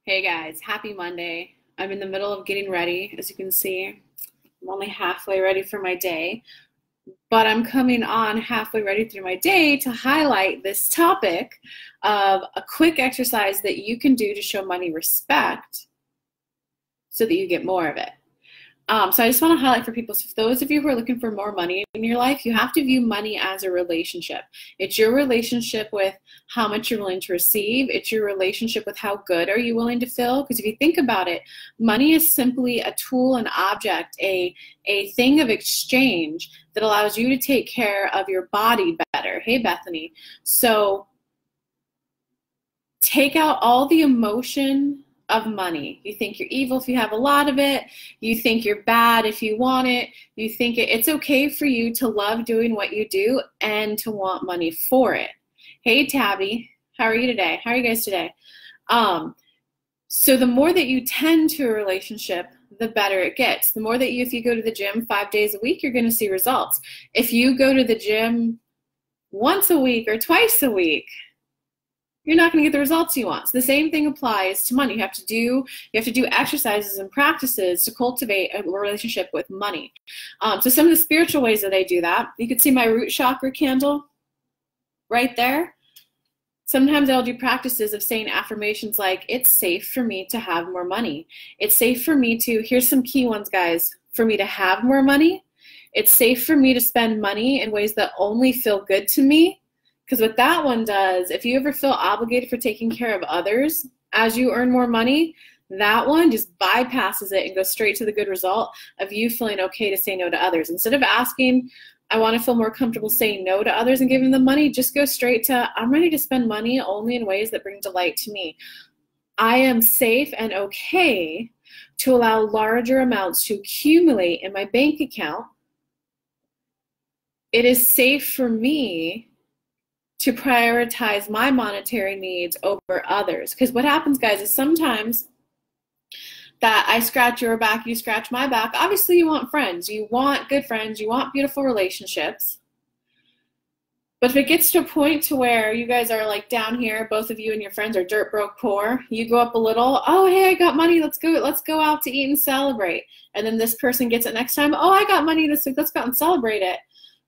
Hey guys, happy Monday. I'm in the middle of getting ready, as you can see. I'm only halfway ready for my day, but I'm coming on halfway ready through my day to highlight this topic of a quick exercise that you can do to show money respect so that you get more of it. So I just want to highlight for people, so for those of you who are looking for more money in your life, you have to view money as a relationship. It's your relationship with how much you're willing to receive. It's your relationship with how good are you willing to feel. Because if you think about it, money is simply a tool, an object, a thing of exchange that allows you to take care of your body better. Hey, Bethany. So take out all the emotion of money. You think you're evil if you have a lot of it. You think you're bad if you want it. You think it's okay for you to love doing what you do and to want money for it. Hey, Tabby, how are you today? How are you guys today? So the more that you tend to a relationship, the better it gets. The more that if you go to the gym 5 days a week, you're going to see results. If you go to the gym once a week or twice a week, you're not going to get the results you want. So the same thing applies to money. You have to do exercises and practices to cultivate a relationship with money. So some of the spiritual ways that I do that, you can see my root chakra candle right there. Sometimes I'll do practices of saying affirmations like, it's safe for me to have more money. It's safe for me to, here's some key ones, guys, for me to have more money. It's safe for me to spend money in ways that only feel good to me. Because what that one does, if you ever feel obligated for taking care of others as you earn more money, that one just bypasses it and goes straight to the good result of you feeling okay to say no to others. Instead of asking, I want to feel more comfortable saying no to others and giving them money, just go straight to, I'm ready to spend money only in ways that bring delight to me. I am safe and okay to allow larger amounts to accumulate in my bank account. It is safe for me to prioritize my monetary needs over others. Because what happens, guys, is sometimes that I scratch your back, you scratch my back. Obviously, you want friends. You want good friends. You want beautiful relationships. But if it gets to a point to where you guys are like down here, both of you and your friends are dirt broke poor, you go up a little, oh, hey, I got money. Let's go out to eat and celebrate. And then this person gets it next time. Oh, I got money this week. Let's go out and celebrate it.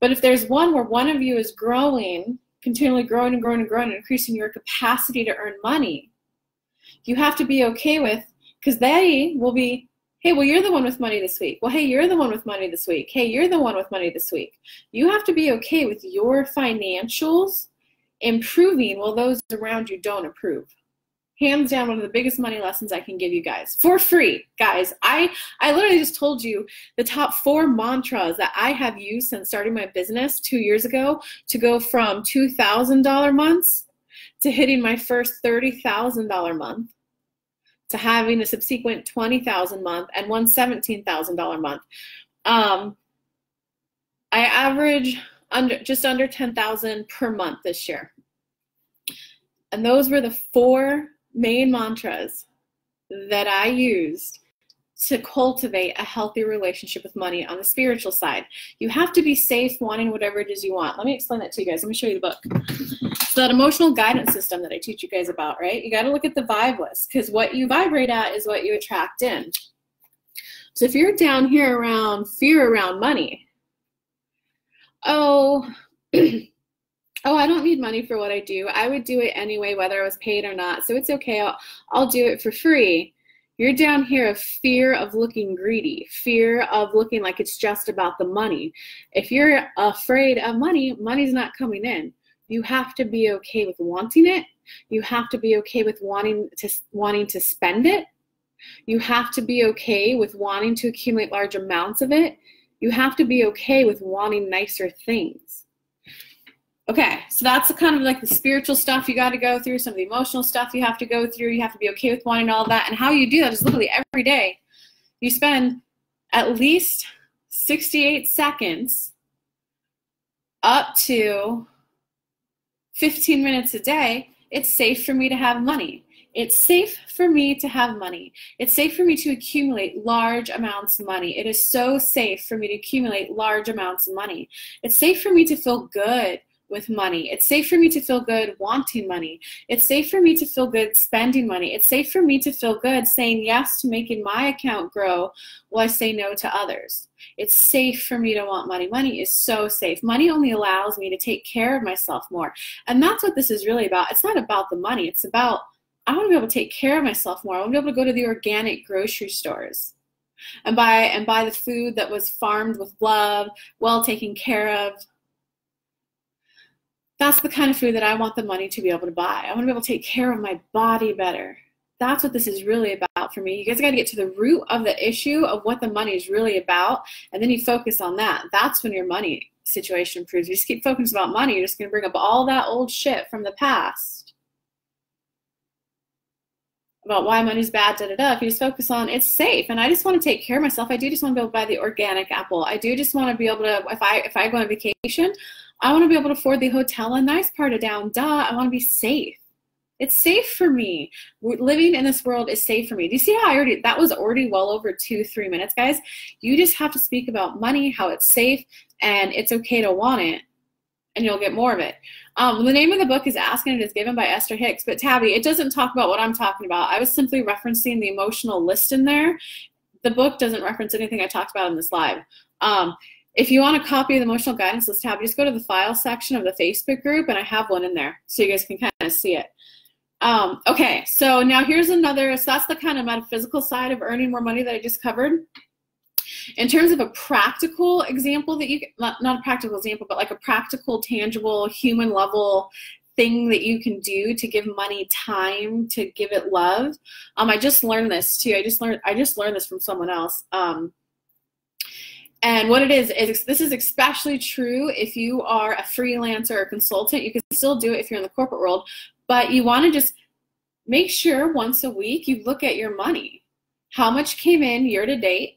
But if there's one where one of you is growing, continually growing and growing and growing and increasing your capacity to earn money, you have to be okay with, because they will be, hey, well, you're the one with money this week. Well, hey, you're the one with money this week. Hey, you're the one with money this week. You have to be okay with your financials improving while those around you don't improve. Hands down, one of the biggest money lessons I can give you guys for free. Guys, I literally just told you the top 4 mantras that I have used since starting my business 2 years ago to go from $2,000 months to hitting my first $30,000 month to having a subsequent $20,000 month and one $17,000 month. I average just under $10,000 per month this year. And those were the 4 main mantras that I used to cultivate a healthy relationship with money on the spiritual side. You have to be safe wanting whatever it is you want. Let me explain that to you guys. Let me show you the book. So that emotional guidance system that I teach you guys about, right? You got to look at the vibe list, because what you vibrate at is what you attract in. So if you're down here around fear around money, oh, I don't need money for what I do. I would do it anyway, whether I was paid or not. So it's okay. I'll do it for free. You're down here of fear of looking greedy, fear of looking like it's just about the money. If you're afraid of money, money's not coming in. You have to be okay with wanting it. You have to be okay with wanting to spend it. You have to be okay with wanting to accumulate large amounts of it. You have to be okay with wanting nicer things. Okay, so that's kind of like the spiritual stuff you got to go through, some of the emotional stuff you have to go through. You have to be okay with wanting all that. And how you do that is literally every day. You spend at least 68 seconds up to 15 minutes a day. It's safe for me to have money. It's safe for me to have money. It's safe for me to accumulate large amounts of money. It is so safe for me to accumulate large amounts of money. It's safe for me to feel good with money. It's safe for me to feel good wanting money. It's safe for me to feel good spending money. It's safe for me to feel good saying yes to making my account grow while I say no to others. It's safe for me to want money. Money is so safe. Money only allows me to take care of myself more. And that's what this is really about. It's not about the money. It's about, I want to be able to take care of myself more. I want to be able to go to the organic grocery stores and buy the food that was farmed with love, well taken care of. That's the kind of food that I want the money to be able to buy. I want to be able to take care of my body better. That's what this is really about for me. You guys got to get to the root of the issue of what the money is really about, and then you focus on that. That's when your money situation improves. You just keep focusing about money, you're just going to bring up all that old shit from the past about why money's bad, da-da-da. If you just focus on it's safe, and I just want to take care of myself. I do just want to be able to buy the organic apple. I do just want to be able to, if I go on vacation, I want to be able to afford the hotel a nice part of down. Duh, I want to be safe. It's safe for me. Living in this world is safe for me. Do you see how that was already well over 2-3 minutes, guys? You just have to speak about money, how it's safe, and it's okay to want it, and you'll get more of it. The name of the book is Ask and It Is Given by Esther Hicks, but Tabby, it doesn't talk about what I'm talking about. I was simply referencing the emotional list in there. The book doesn't reference anything I talked about in this live. If you want a copy of the emotional guidance list tab, just go to the file section of the Facebook group, and I have one in there so you guys can kind of see it. Okay, so now here's another, so that's the kind of metaphysical side of earning more money that I just covered. In terms of a practical example that you, not a practical example, but like a practical, tangible, human level thing that you can do to give money time, to give it love. I just learned this too. I just learned this from someone else. And what it is this is especially true if you are a freelancer or consultant. You can still do it if you're in the corporate world, but you want to just make sure once a week you look at your money. How much came in year to date?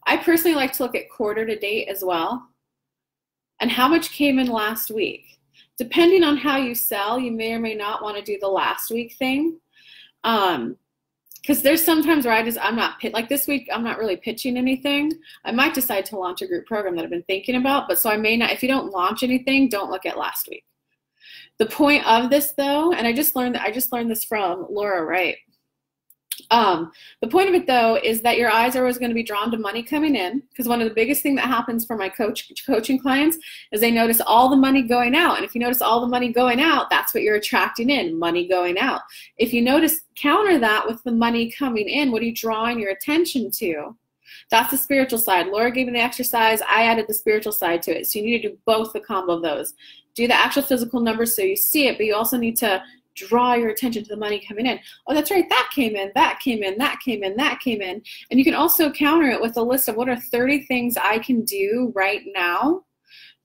I personally like to look at quarter to date as well. And how much came in last week? Depending on how you sell, you may or may not want to do the last week thing. Because there's sometimes where I'm not, like this week, I'm not really pitching anything. I might decide to launch a group program that I've been thinking about, but so I may not, if you don't launch anything, don't look at last week. The point of this though, and I just learned this from Laura Wright. The point of it though is that your eyes are always going to be drawn to money coming in, because one of the biggest things that happens for my coaching clients is they notice all the money going out. And if you notice all the money going out, that's what you're attracting in, money going out. If you counter that with the money coming in, what are you drawing your attention to? That's the spiritual side. Laura gave me the exercise. I added the spiritual side to it. So you need to do both, the combo of those. Do the actual physical numbers so you see it, but you also need to draw your attention to the money coming in. Oh, that's right, that came in, that came in, that came in, that came in. And you can also counter it with a list of what are 30 things I can do right now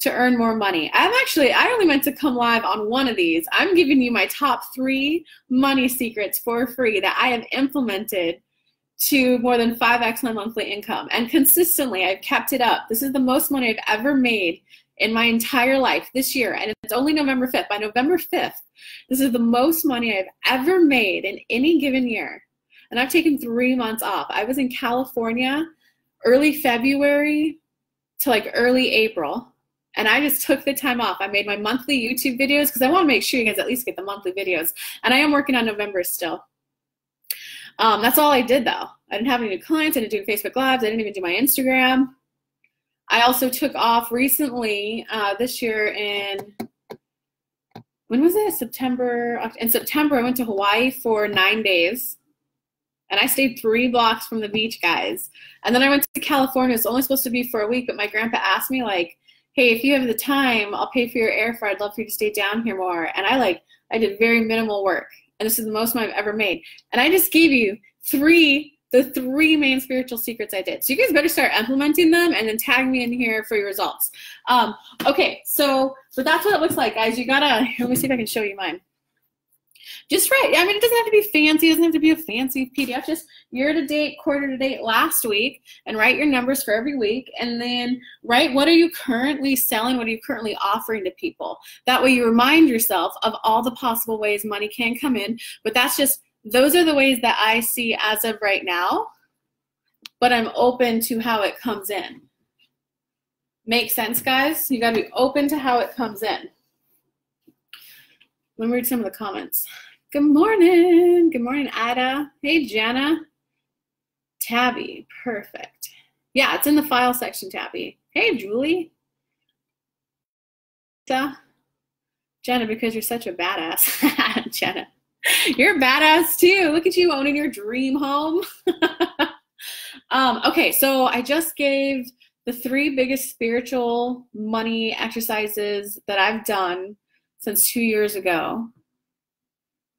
to earn more money. I only meant to come live on one of these. I'm giving you my top 3 money secrets for free that I have implemented to more than 5x my monthly income. And consistently, I've kept it up. This is the most money I've ever made in my entire life this year, and it's only November 5th. By November 5th, this is the most money I've ever made in any given year. And I've taken 3 months off. I was in California early February to like early April, and I just took the time off. I made my monthly YouTube videos because I want to make sure you guys at least get the monthly videos. And I am working on November still. That's all I did though. I didn't have any new clients. I didn't do Facebook Lives. I didn't even do my Instagram. I also took off recently this year when was it? September. In September, I went to Hawaii for 9 days. And I stayed 3 blocks from the beach, guys. And then I went to California. It's only supposed to be for a week, but my grandpa asked me, like, hey, if you have the time, I'll pay for your airfare. I'd love for you to stay down here more. And I did very minimal work. And this is the most money I've ever made. And I just gave you the 3 main spiritual secrets I did. So you guys better start implementing them and then tag me in here for your results. Okay, so that's what it looks like, guys. You gotta, let me see if I can show you mine. Just write, I mean, it doesn't have to be fancy. It doesn't have to be a fancy PDF. Just year to date, quarter to date, last week, and write your numbers for every week. And then write, what are you currently selling? What are you currently offering to people? That way you remind yourself of all the possible ways money can come in. But those are the ways that I see as of right now, but I'm open to how it comes in. Make sense, guys? You gotta be open to how it comes in. Let me read some of the comments. Good morning. Good morning, Ida. Hey, Jenna. Tabby. Perfect. Yeah, it's in the file section, Tabby. Hey, Julie. Jenna, because you're such a badass. Jenna, you're a badass too. Look at you owning your dream home. Okay, so I just gave the 3 biggest spiritual money exercises that I've done since 2 years ago.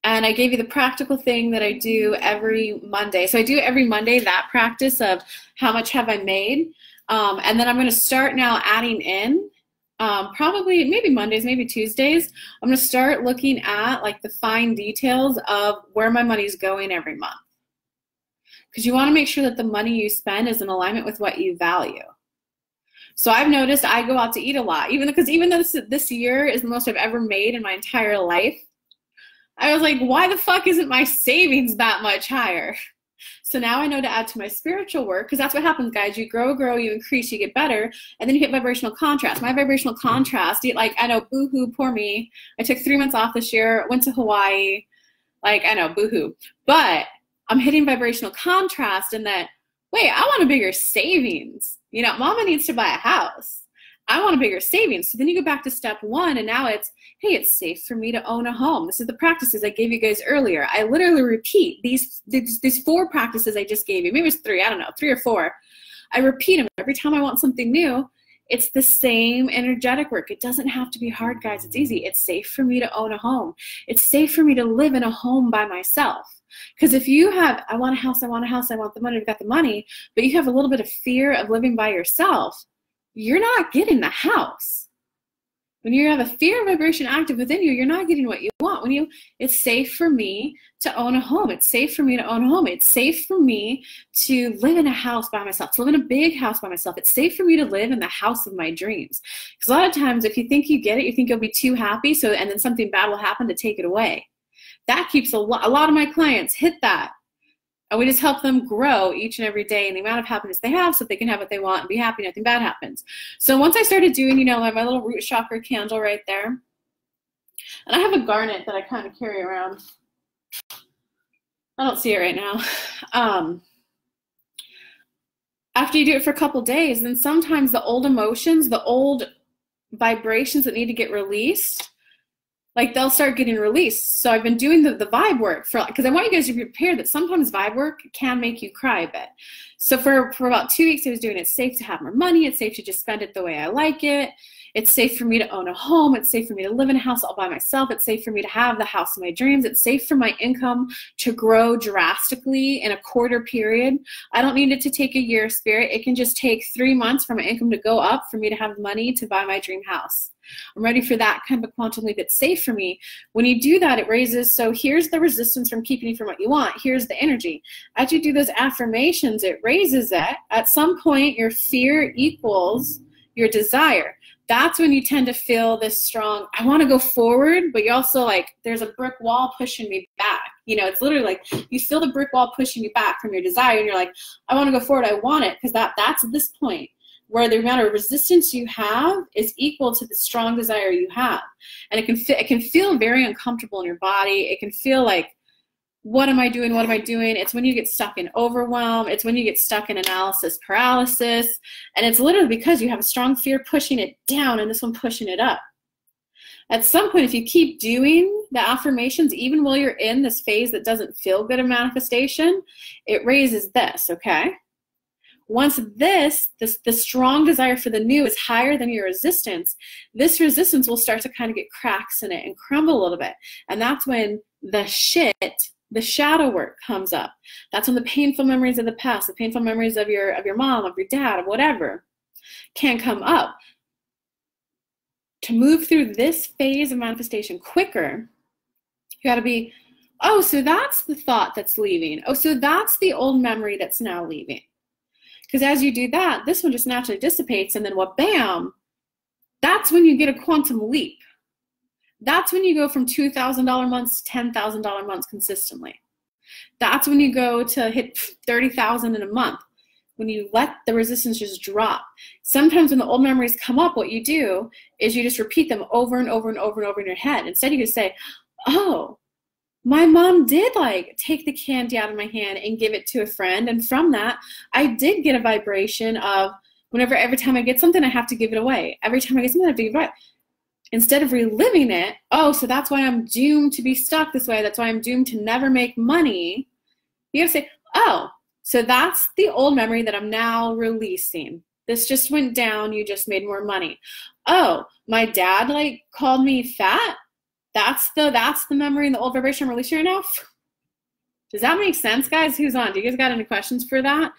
And I gave you the practical thing that I do every Monday. So I do every Monday that practice of how much have I made. And then I'm going to start now adding in, probably maybe Mondays, maybe Tuesdays. I'm going to start looking at like the fine details of where my money's going every month. Because you want to make sure that the money you spend is in alignment with what you value. So I've noticed I go out to eat a lot, even though this year is the most I've ever made in my entire life. I was like, why the fuck isn't my savings that much higher? So now I know to add to my spiritual work, because that's what happens, guys. You grow, you increase, you get better, and then you hit vibrational contrast. My vibrational contrast, like, I know, boo-hoo, poor me. I took 3 months off this year, went to Hawaii. Like, I know, boo-hoo. But I'm hitting vibrational contrast in that, wait, I want a bigger savings. You know, mama needs to buy a house. I want a bigger savings. So then you go back to step 1, and now it's, hey, it's safe for me to own a home. This is the practices I gave you guys earlier. I literally repeat these 4 practices I just gave you. Maybe it's 3, I don't know, 3 or 4. I repeat them every time I want something new. It's the same energetic work. It doesn't have to be hard, guys. It's easy. It's safe for me to own a home. It's safe for me to live in a home by myself. Because if you have, I want a house, I want the money, I've got the money, but you have a little bit of fear of living by yourself, you're not getting the house. When you have a fear vibration active within you, you're not getting what you want. It's safe for me to own a home. It's safe for me to own a home. It's safe for me to live in a house by myself, to live in a big house by myself. It's safe for me to live in the house of my dreams. Because a lot of times, if you think you get it, you think you'll be too happy, and then something bad will happen to take it away. That keeps a lot of my clients hit that. And we just help them grow each and every day in the amount of happiness they have so they can have what they want and be happy, nothing bad happens. So once I started doing, I have my little root chakra candle right there. And I have a garnet that I kind of carry around. I don't see it right now. After you do it for a couple days, then sometimes the old emotions, the old vibrations that need to get released, like they'll start getting released. So I've been doing the vibe work because I want you guys to be prepared that sometimes vibe work can make you cry a bit. So for about 2 weeks I was doing it. It's safe to have more money. It's safe to just spend it the way I like it. It's safe for me to own a home. It's safe for me to live in a house all by myself. It's safe for me to have the house of my dreams. It's safe for my income to grow drastically in a quarter period. I don't need it to take a year, Spirit. It can just take 3 months for my income to go up for me to have money to buy my dream house. I'm ready for that kind of a quantum leap. It's safe for me. When you do that, it raises, so here's the resistance from keeping you from what you want. Here's the energy. As you do those affirmations, it raises it. At some point, your fear equals your desire. That's when you tend to feel this strong, I want to go forward, but you also like, there's a brick wall pushing me back. It's literally like you feel the brick wall pushing you back from your desire, and you're like, I want to go forward, I want it, because that's this point where the amount of resistance you have is equal to the strong desire you have. And it can feel very uncomfortable in your body. It can feel like, what am I doing? What am I doing? It's when you get stuck in overwhelm. It's when you get stuck in analysis paralysis. And it's literally because you have a strong fear pushing it down and this one pushing it up. At some point, if you keep doing the affirmations, even while you're in this phase that doesn't feel good in manifestation, it raises this, okay? Once the strong desire for the new is higher than your resistance, this resistance will start to kind of get cracks in it and crumble a little bit. And that's when the shadow work comes up. That's when the painful memories of the past, the painful memories of your mom, of your dad, of whatever, can come up. To move through this phase of manifestation quicker, you got to be, oh, so that's the thought that's leaving. Oh, so that's the old memory that's now leaving. Because as you do that, this one just naturally dissipates, and then what, bam, that's when you get a quantum leap. That's when you go from $2,000 months to $10,000 months consistently. That's when you go to hit $30,000 in a month, when you let the resistance just drop. Sometimes when the old memories come up, what you do is you just repeat them over and over and over and over in your head. Instead, you just say, oh, my mom did like take the candy out of my hand and give it to a friend. And from that, I did get a vibration of every time I get something, I have to give it away. Every time I get something, I have to give it away. Instead of reliving it, oh, so that's why I'm doomed to be stuck this way. That's why I'm doomed to never make money. You have to say, oh, so that's the old memory that I'm now releasing. This just went down. You just made more money. Oh, my dad like called me fat. That's the memory and the old vibration I'm releasing right now. Does that make sense, guys? Who's on? Do you guys got any questions for that?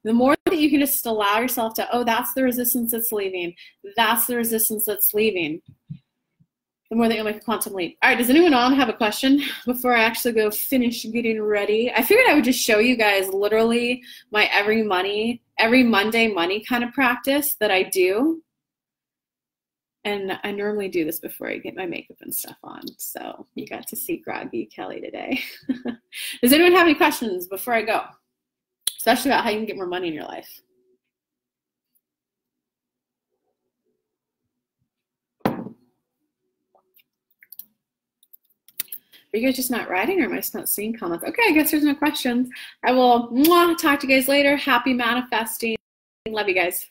The more that you can just allow yourself to, oh, that's the resistance that's leaving. That's the resistance that's leaving. The more that you'll make a quantum leap. All right, does anyone on have a question before I actually go finish getting ready? I figured I would just show you guys literally my every Monday money kind of practice that I do. And I normally do this before I get my makeup and stuff on. So you got to see groggy Kelly today. Does anyone have any questions before I go? Especially about how you can get more money in your life. Are you guys just not writing, or am I just not seeing comments? Okay, I guess there's no questions. I will talk to you guys later. Happy manifesting. Love you guys.